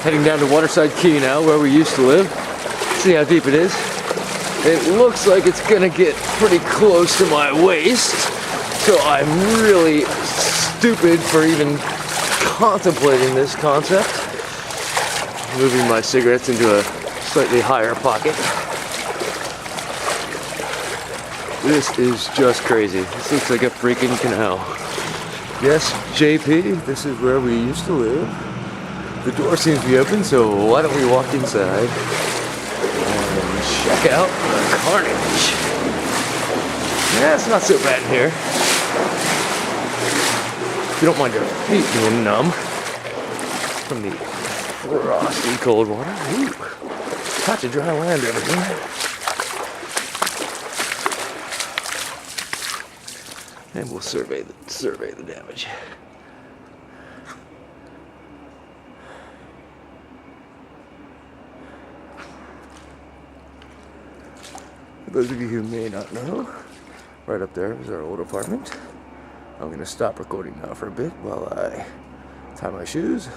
Heading down to Waterside Quay now, where we used to live. See how deep it is. It looks like it's gonna get pretty close to my waist, so I'm really stupid for even contemplating this concept. Moving my cigarettes into a slightly higher pocket. This is just crazy. This looks like a freaking canal. Yes, JP, this is where we used to live. The door seems to be open, so why don't we walk inside and check out the carnage. Yeah, it's not so bad in here. If you don't mind your feet being numb from the frosty cold water. Ooh, patch of dry land over here. And we'll survey the damage. For those of you who may not know, right up there is our old apartment. I'm going to stop recording now for a bit while I tie my shoes.